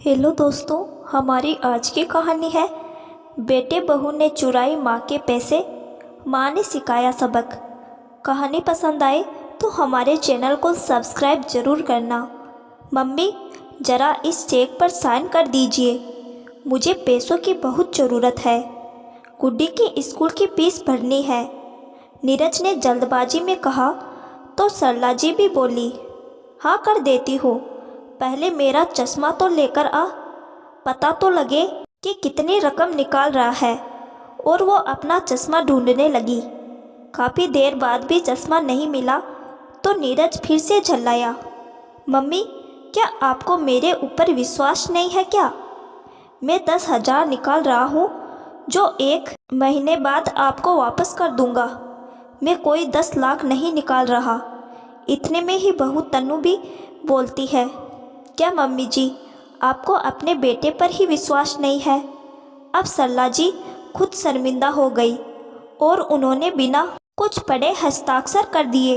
Hello दोस्तों, हमारी आज की कहानी है बेटे बहू ने चुराई माँ के पैसे, माँ ने सिखाया सबक। कहानी पसंद आए तो हमारे चैनल को सब्सक्राइब ज़रूर करना। मम्मी, ज़रा इस चेक पर साइन कर दीजिए, मुझे पैसों की बहुत ज़रूरत है। गुड्डी की स्कूल की फीस भरनी है, नीरज ने जल्दबाजी में कहा। तो सरला जी भी बोली, हाँ कर देती हूँ, पहले मेरा चश्मा तो लेकर आ, पता तो लगे कि कितनी रकम निकाल रहा है। और वो अपना चश्मा ढूंढने लगी। काफ़ी देर बाद भी चश्मा नहीं मिला तो नीरज फिर से झल्लाया। मम्मी, क्या आपको मेरे ऊपर विश्वास नहीं है क्या? मैं 10,000 निकाल रहा हूँ जो 1 महीने बाद आपको वापस कर दूंगा। मैं कोई 10 लाख नहीं निकाल रहा। इतने में ही बहू तन्नू भी बोलती है, क्या मम्मी जी, आपको अपने बेटे पर ही विश्वास नहीं है? अब सरला जी खुद शर्मिंदा हो गई और उन्होंने बिना कुछ पढ़े हस्ताक्षर कर दिए।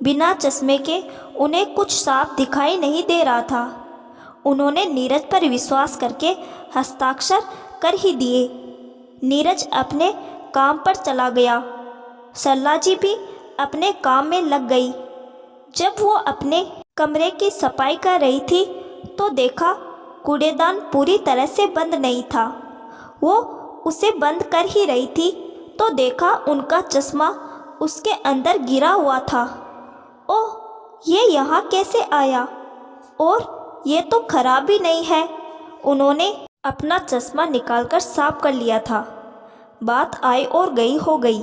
बिना चश्मे के उन्हें कुछ साफ दिखाई नहीं दे रहा था। उन्होंने नीरज पर विश्वास करके हस्ताक्षर कर ही दिए। नीरज अपने काम पर चला गया। सरला जी भी अपने काम में लग गई। जब वो अपने कमरे की सफाई कर रही थी तो देखा कूड़ेदान पूरी तरह से बंद नहीं था। वो उसे बंद कर ही रही थी तो देखा उनका चश्मा उसके अंदर गिरा हुआ था। ओह, ये यहाँ कैसे आया? और ये तो खराब भी नहीं है। उन्होंने अपना चश्मा निकालकर साफ कर लिया था। बात आई और गई हो गई।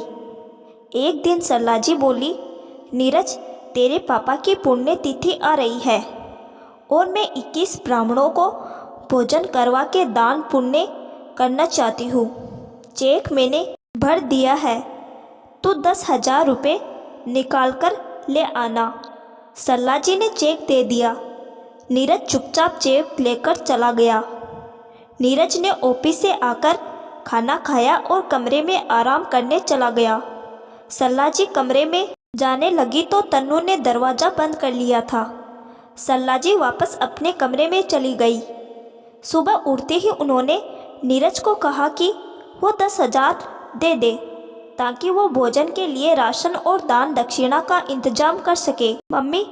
एक दिन सरला जी बोली, नीरज, तेरे पापा की पुण्यतिथि आ रही है और मैं 21 ब्राह्मणों को भोजन करवा के दान पुण्य करना चाहती हूँ। चेक मैंने भर दिया है, तो 10,000 रुपये निकाल कर ले आना। सरला जी ने चेक दे दिया। नीरज चुपचाप चेक लेकर चला गया। नीरज ने ऑफिस से आकर खाना खाया और कमरे में आराम करने चला गया। सरला जी कमरे में जाने लगी तो तन्नू ने दरवाज़ा बंद कर लिया था। सरला जी वापस अपने कमरे में चली गई। सुबह उठते ही उन्होंने नीरज को कहा कि वो 10,000 दे दे ताकि वो भोजन के लिए राशन और दान दक्षिणा का इंतजाम कर सके। मम्मी,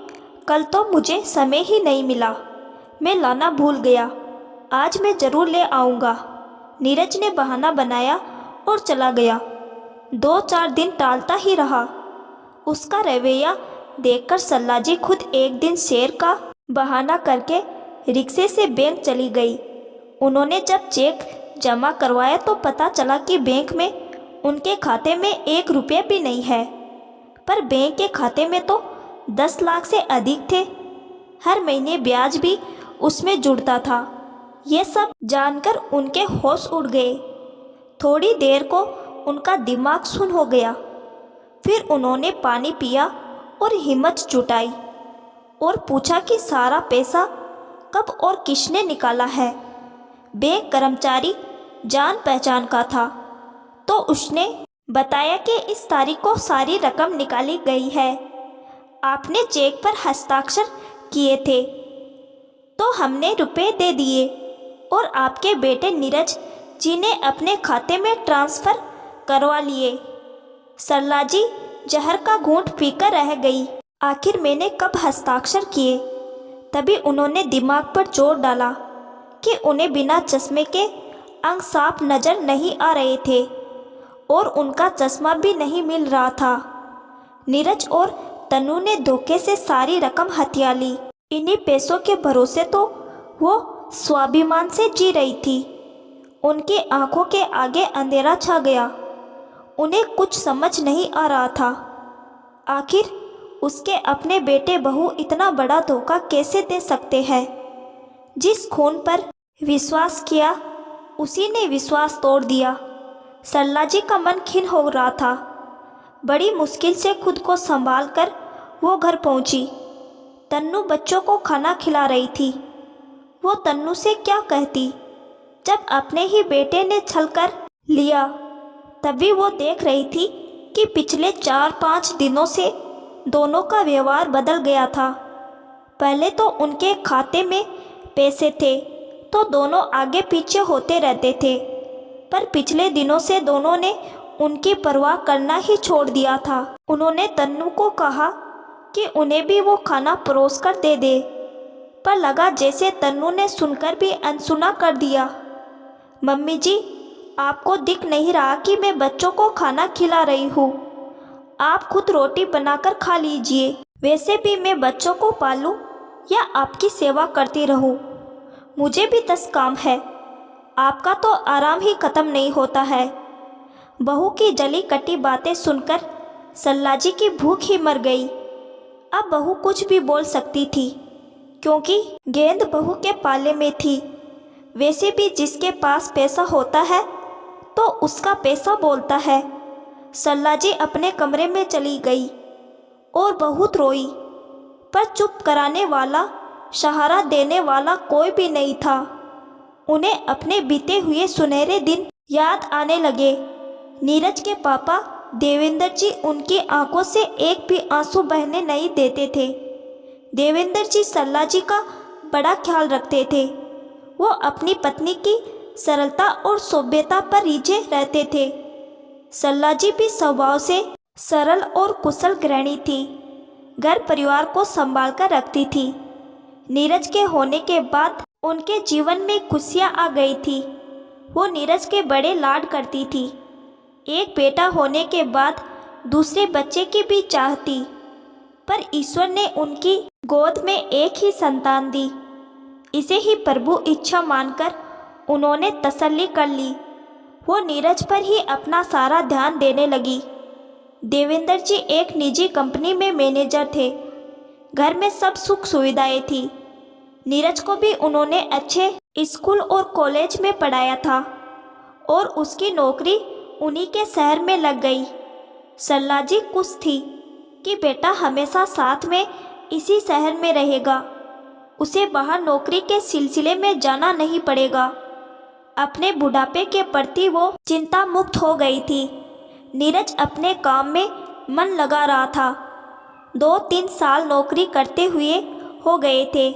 कल तो मुझे समय ही नहीं मिला, मैं लाना भूल गया, आज मैं ज़रूर ले आऊँगा। नीरज ने बहाना बनाया और चला गया। 2-4 दिन टालता ही रहा। उसका रवैया देखकर सरला जी खुद एक दिन शेर का बहाना करके रिक्शे से बैंक चली गई। उन्होंने जब चेक जमा करवाया तो पता चला कि बैंक में उनके खाते में 1 रुपये भी नहीं है, पर बैंक के खाते में तो 10 लाख से अधिक थे। हर महीने ब्याज भी उसमें जुड़ता था। ये सब जानकर उनके होश उड़ गए। थोड़ी देर को उनका दिमाग सुन्न हो गया। फिर उन्होंने पानी पिया और हिम्मत जुटाई और पूछा कि सारा पैसा कब और किसने निकाला है। बैंक कर्मचारी जान पहचान का था तो उसने बताया कि इस तारीख को सारी रकम निकाली गई है। आपने चेक पर हस्ताक्षर किए थे तो हमने रुपए दे दिए और आपके बेटे नीरज जी ने अपने खाते में ट्रांसफ़र करवा लिए। सरला जी जहर का घूंट पीकर रह गई। आखिर मैंने कब हस्ताक्षर किए? तभी उन्होंने दिमाग पर जोर डाला कि उन्हें बिना चश्मे के अंग साफ नजर नहीं आ रहे थे और उनका चश्मा भी नहीं मिल रहा था। नीरज और तन्नू ने धोखे से सारी रकम हथिया ली। इन्हीं पैसों के भरोसे तो वो स्वाभिमान से जी रही थी। उनकी आंखों के आगे अंधेरा छा गया। उन्हें कुछ समझ नहीं आ रहा था। आखिर उसके अपने बेटे बहू इतना बड़ा धोखा कैसे दे सकते हैं? जिस खून पर विश्वास किया उसी ने विश्वास तोड़ दिया। सरला जी का मन खिन्न हो रहा था। बड़ी मुश्किल से खुद को संभाल कर वो घर पहुंची। तन्नू बच्चों को खाना खिला रही थी। वो तन्नू से क्या कहती जब अपने ही बेटे ने छल कर लिया। तभी वो देख रही थी कि पिछले 4-5 दिनों से दोनों का व्यवहार बदल गया था। पहले तो उनके खाते में पैसे थे, तो दोनों आगे पीछे होते रहते थे, पर पिछले दिनों से दोनों ने उनकी परवाह करना ही छोड़ दिया था। उन्होंने तन्नू को कहा कि उन्हें भी वो खाना परोस कर दे दे, पर लगा जैसे तन्नू ने सुनकर भी अनसुना कर दिया। मम्मी जी, आपको दिख नहीं रहा कि मैं बच्चों को खाना खिला रही हूँ? आप खुद रोटी बनाकर खा लीजिए। वैसे भी मैं बच्चों को पालूं या आपकी सेवा करती रहूं? मुझे भी 10 काम है। आपका तो आराम ही ख़त्म नहीं होता है। बहू की जली कटी बातें सुनकर सल्लाजी की भूख ही मर गई। अब बहू कुछ भी बोल सकती थी, क्योंकि गेंद बहू के पाले में थी। वैसे भी जिसके पास पैसा होता है तो उसका पैसा बोलता है। सल्लाजी अपने कमरे में चली गई और बहुत रोई, पर चुप कराने वाला, सहारा देने वाला कोई भी नहीं था। उन्हें अपने बीते हुए सुनहरे दिन याद आने लगे। नीरज के पापा देवेंद्र जी उनकी आंखों से एक भी आंसू बहने नहीं देते थे। देवेंद्र जी सल्लाजी का बड़ा ख्याल रखते थे। वो अपनी पत्नी की सरलता और सभ्यता पर रिझे रहते थे। सल्लाजी भी स्वभाव से सरल और कुशल गृहिणी थी। घर परिवार को संभाल कर रखती थी। नीरज के होने के बाद उनके जीवन में खुशियाँ आ गई थी। वो नीरज के बड़े लाड करती थी। एक बेटा होने के बाद दूसरे बच्चे की भी चाहती, पर ईश्वर ने उनकी गोद में एक ही संतान दी। इसे ही प्रभु इच्छा मानकर उन्होंने तसल्ली कर ली। वो नीरज पर ही अपना सारा ध्यान देने लगी। देवेंद्र जी एक निजी कंपनी में मैनेजर थे। घर में सब सुख सुविधाएं थी। नीरज को भी उन्होंने अच्छे स्कूल और कॉलेज में पढ़ाया था और उसकी नौकरी उन्हीं के शहर में लग गई। सल्लाजी खुश थी कि बेटा हमेशा साथ में इसी शहर में रहेगा। उसे बाहर नौकरी के सिलसिले में जाना नहीं पड़ेगा। अपने बुढ़ापे के प्रति वो चिंता मुक्त हो गई थी। नीरज अपने काम में मन लगा रहा था। 2-3 साल नौकरी करते हुए हो गए थे।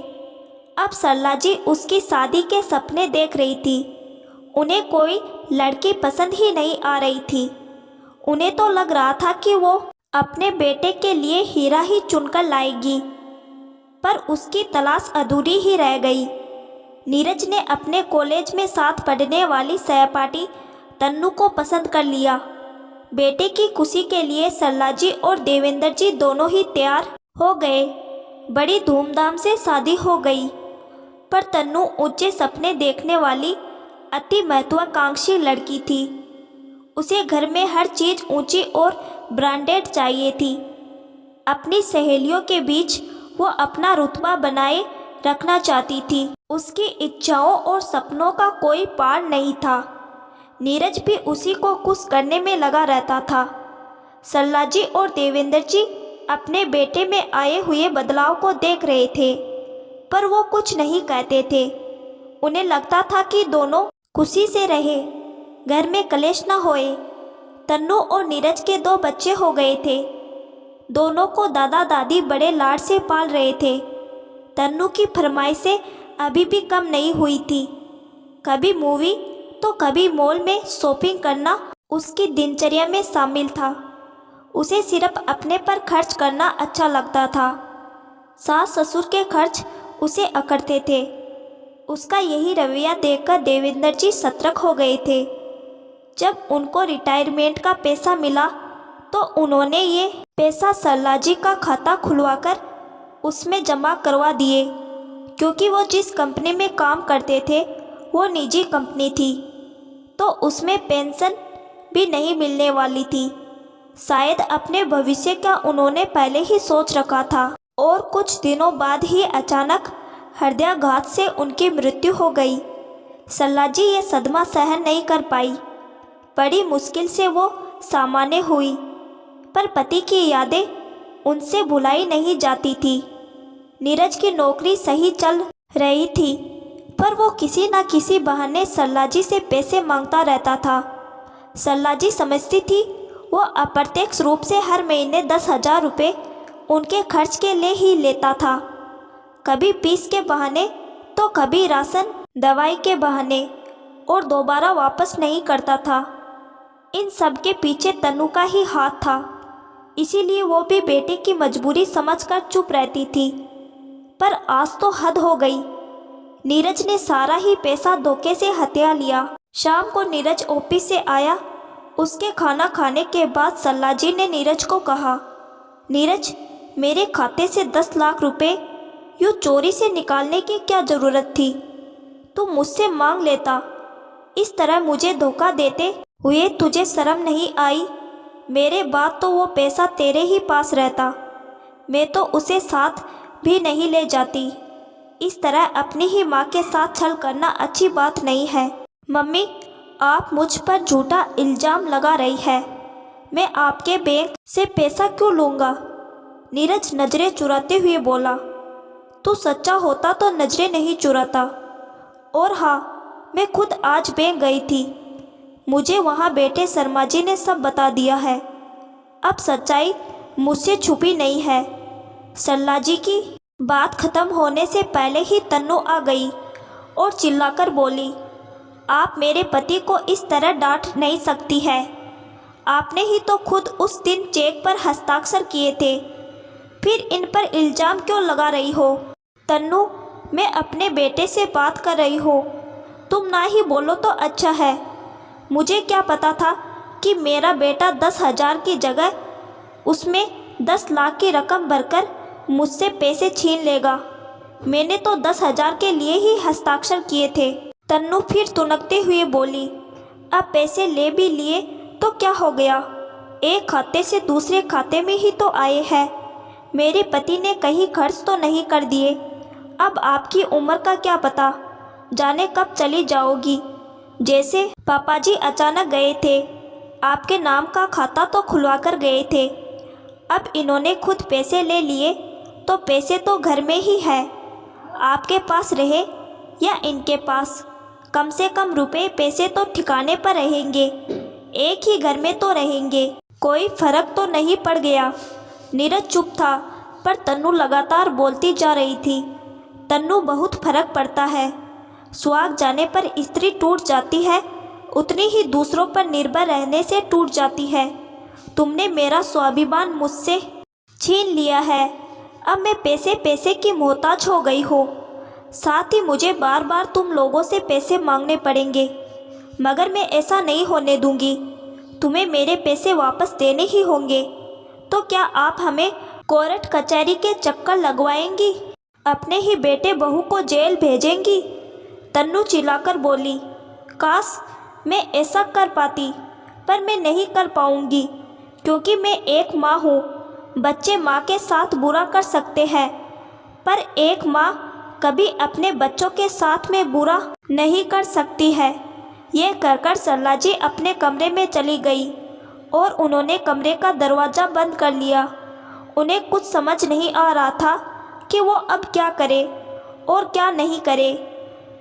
अब सल्लाजी उसकी शादी के सपने देख रही थी। उन्हें कोई लड़की पसंद ही नहीं आ रही थी। उन्हें तो लग रहा था कि वो अपने बेटे के लिए हीरा ही चुनकर लाएगी, पर उसकी तलाश अधूरी ही रह गई। नीरज ने अपने कॉलेज में साथ पढ़ने वाली सहपाठी तन्नू को पसंद कर लिया। बेटे की खुशी के लिए सल्लाजी और देवेंद्र जी दोनों ही तैयार हो गए। बड़ी धूमधाम से शादी हो गई, पर तन्नू ऊंचे सपने देखने वाली अति महत्वाकांक्षी लड़की थी। उसे घर में हर चीज़ ऊंची और ब्रांडेड चाहिए थी। अपनी सहेलियों के बीच वो अपना रुतबा बनाए रखना चाहती थी। उसकी इच्छाओं और सपनों का कोई पार नहीं था। नीरज भी उसी को खुश करने में लगा रहता था। सल्लाजी और देवेंद्र जी अपने बेटे में आए हुए बदलाव को देख रहे थे, पर वो कुछ नहीं कहते थे। उन्हें लगता था कि दोनों खुशी से रहे, घर में कलेश न होए। तन्नू और नीरज के 2 बच्चे हो गए थे। दोनों को दादा दादी बड़े लाड से पाल रहे थे। तन्नू की फरमाइशें अभी भी कम नहीं हुई थी। कभी मूवी तो कभी मॉल में शॉपिंग करना उसकी दिनचर्या में शामिल था। उसे सिर्फ अपने पर खर्च करना अच्छा लगता था। सास ससुर के खर्च उसे अकड़ते थे। उसका यही रवैया देखकर देवेंद्र जी सतर्क हो गए थे। जब उनको रिटायरमेंट का पैसा मिला तो उन्होंने ये पैसा सल्लाजी का खाता खुलवाकर उसमें जमा करवा दिए, क्योंकि वो जिस कंपनी में काम करते थे वो निजी कंपनी थी, तो उसमें पेंशन भी नहीं मिलने वाली थी। शायद अपने भविष्य का उन्होंने पहले ही सोच रखा था। और कुछ दिनों बाद ही अचानक हृदयाघात से उनकी मृत्यु हो गई। सल्लाजी ये सदमा सहन नहीं कर पाई। बड़ी मुश्किल से वो सामान्य हुई, पर पति की यादें उनसे भुलाई नहीं जाती थी। नीरज की नौकरी सही चल रही थी, पर वो किसी न किसी बहाने सल्लाजी से पैसे मांगता रहता था। सल्लाजी समझती थी वो अप्रत्यक्ष रूप से हर महीने 10,000 रुपये उनके खर्च के लिए ही लेता था। कभी फीस के बहाने तो कभी राशन दवाई के बहाने और दोबारा वापस नहीं करता था। इन सब के पीछे तन्नू का ही हाथ था, इसीलिए वो भी बेटे की मजबूरी समझकर चुप रहती थी। पर आज तो हद हो गई। नीरज ने सारा ही पैसा धोखे से हथिया लिया। शाम को नीरज ऑफिस से आया। उसके खाना खाने के बाद सल्लाजी ने नीरज को कहा, नीरज, मेरे खाते से 10 लाख रुपए यूँ चोरी से निकालने की क्या ज़रूरत थी? तू मुझसे मांग लेता। इस तरह मुझे धोखा देते हुए तुझे शर्म नहीं आई? मेरे बाद तो वो पैसा तेरे ही पास रहता, मैं तो उसे साथ भी नहीं ले जाती। इस तरह अपनी ही माँ के साथ छल करना अच्छी बात नहीं है। मम्मी, आप मुझ पर झूठा इल्ज़ाम लगा रही है। मैं आपके बैंक से पैसा क्यों लूँगा? नीरज नज़रें चुराते हुए बोला। तू सच्चा होता तो नज़रें नहीं चुराता। और हाँ, मैं खुद आज बैंक गई थी। मुझे वहाँ बैठे शर्मा जी ने सब बता दिया है। अब सच्चाई मुझसे छुपी नहीं है। सल्ला जी की बात खत्म होने से पहले ही तन्नू आ गई और चिल्लाकर बोली, आप मेरे पति को इस तरह डांट नहीं सकती है। आपने ही तो खुद उस दिन चेक पर हस्ताक्षर किए थे, फिर इन पर इल्ज़ाम क्यों लगा रही हो? तन्नू, मैं अपने बेटे से बात कर रही हूँ, तुम ना ही बोलो तो अच्छा है। मुझे क्या पता था कि मेरा बेटा 10,000 की जगह उसमें 10 लाख की रकम भरकर मुझसे पैसे छीन लेगा। मैंने तो 10,000 के लिए ही हस्ताक्षर किए थे। तन्नू फिर तुनकते हुए बोली, अब पैसे ले भी लिए तो क्या हो गया? एक खाते से दूसरे खाते में ही तो आए हैं। मेरे पति ने कहीं खर्च तो नहीं कर दिए। अब आपकी उम्र का क्या पता, जाने कब चली जाओगी। जैसे पापा जी अचानक गए थे, आपके नाम का खाता तो खुलवा कर गए थे। अब इन्होंने खुद पैसे ले लिए तो पैसे तो घर में ही है। आपके पास रहे या इनके पास, कम से कम रुपए पैसे तो ठिकाने पर रहेंगे। एक ही घर में तो रहेंगे, कोई फर्क तो नहीं पड़ गया। नीरज चुप था, पर तन्नू लगातार बोलती जा रही थी। तन्नू, बहुत फर्क पड़ता है। सुहाग जाने पर स्त्री टूट जाती है, उतनी ही दूसरों पर निर्भर रहने से टूट जाती है। तुमने मेरा स्वाभिमान मुझसे छीन लिया है। अब मैं पैसे पैसे की मोहताज हो गई हूँ। साथ ही मुझे बार बार तुम लोगों से पैसे मांगने पड़ेंगे, मगर मैं ऐसा नहीं होने दूंगी। तुम्हें मेरे पैसे वापस देने ही होंगे। तो क्या आप हमें कोर्ट कचहरी के चक्कर लगवाएंगी? अपने ही बेटे बहू को जेल भेजेंगी? तन्नू चिल्लाकर बोली, काश मैं ऐसा कर पाती, पर मैं नहीं कर पाऊंगी, क्योंकि मैं एक माँ हूँ। बच्चे माँ के साथ बुरा कर सकते हैं, पर एक माँ कभी अपने बच्चों के साथ में बुरा नहीं कर सकती है। यह कहकर सरला जी अपने कमरे में चली गई और उन्होंने कमरे का दरवाज़ा बंद कर लिया। उन्हें कुछ समझ नहीं आ रहा था कि वो अब क्या करे और क्या नहीं करे।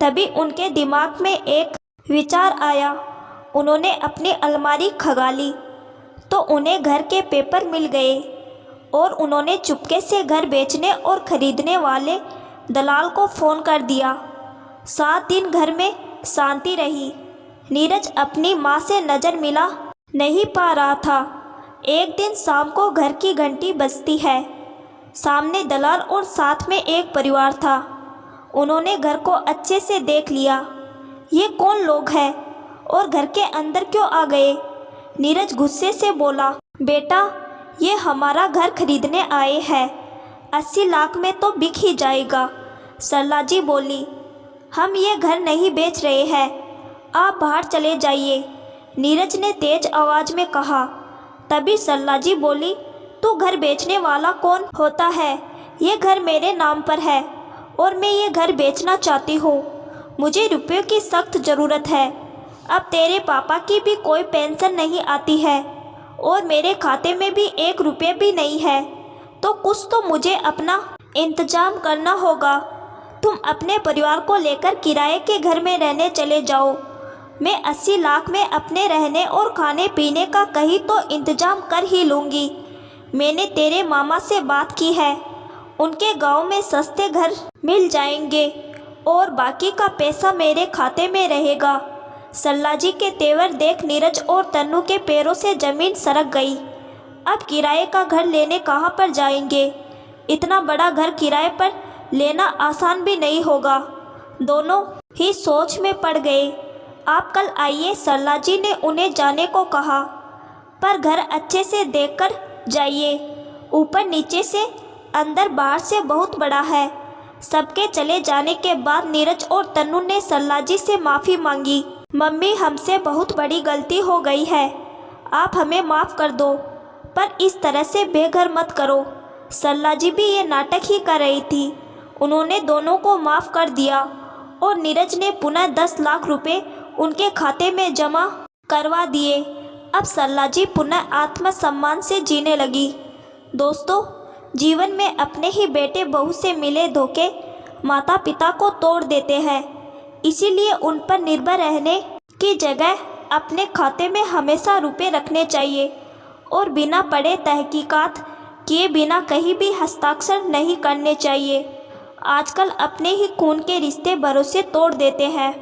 तभी उनके दिमाग में एक विचार आया। उन्होंने अपनी अलमारी खंगाली तो उन्हें घर के पेपर मिल गए और उन्होंने चुपके से घर बेचने और ख़रीदने वाले दलाल को फ़ोन कर दिया। 7 दिन घर में शांति रही। नीरज अपनी माँ से नज़र मिला नहीं पा रहा था। एक दिन शाम को घर की घंटी बजती है। सामने दलाल और साथ में एक परिवार था। उन्होंने घर को अच्छे से देख लिया। ये कौन लोग हैं और घर के अंदर क्यों आ गए? नीरज गुस्से से बोला, बेटा, ये हमारा घर खरीदने आए हैं। 80 लाख में तो बिक ही जाएगा। सरला जी बोली, हम ये घर नहीं बेच रहे हैं, आप बाहर चले जाइए। नीरज ने तेज आवाज़ में कहा। तभी सरला जी बोली, तू घर बेचने वाला कौन होता है? ये घर मेरे नाम पर है और मैं ये घर बेचना चाहती हूँ। मुझे रुपयों की सख्त ज़रूरत है। अब तेरे पापा की भी कोई पेंशन नहीं आती है और मेरे खाते में भी 1 रुपये भी नहीं है, तो कुछ तो मुझे अपना इंतजाम करना होगा। तुम अपने परिवार को लेकर किराए के घर में रहने चले जाओ। मैं 80 लाख में अपने रहने और खाने पीने का कहीं तो इंतजाम कर ही लूँगी। मैंने तेरे मामा से बात की है, उनके गांव में सस्ते घर मिल जाएंगे और बाकी का पैसा मेरे खाते में रहेगा। सल्लाजी के तेवर देख नीरज और तन्नू के पैरों से ज़मीन सरक गई। अब किराए का घर लेने कहाँ पर जाएंगे? इतना बड़ा घर किराए पर लेना आसान भी नहीं होगा। दोनों ही सोच में पड़ गए। आप कल आइए, सल्लाजी ने उन्हें जाने को कहा, पर घर अच्छे से देखकर जाइए। ऊपर नीचे से अंदर बाहर से बहुत बड़ा है। सबके चले जाने के बाद नीरज और तन्नू ने सल्लाजी से माफ़ी मांगी। मम्मी, हमसे बहुत बड़ी गलती हो गई है, आप हमें माफ़ कर दो, पर इस तरह से बेघर मत करो। सल्लाजी भी ये नाटक ही कर रही थी। उन्होंने दोनों को माफ़ कर दिया और नीरज ने पुनः 10 लाख रुपए उनके खाते में जमा करवा दिए। अब सल्लाजी पुनः आत्मसम्मान से जीने लगी। दोस्तों, जीवन में अपने ही बेटे बहू से मिले धोखे माता पिता को तोड़ देते हैं। इसीलिए उन पर निर्भर रहने की जगह अपने खाते में हमेशा रुपए रखने चाहिए और बिना पढ़े तहकीकात किए बिना कहीं भी हस्ताक्षर नहीं करने चाहिए। आजकल अपने ही खून के रिश्ते भरोसे तोड़ देते हैं।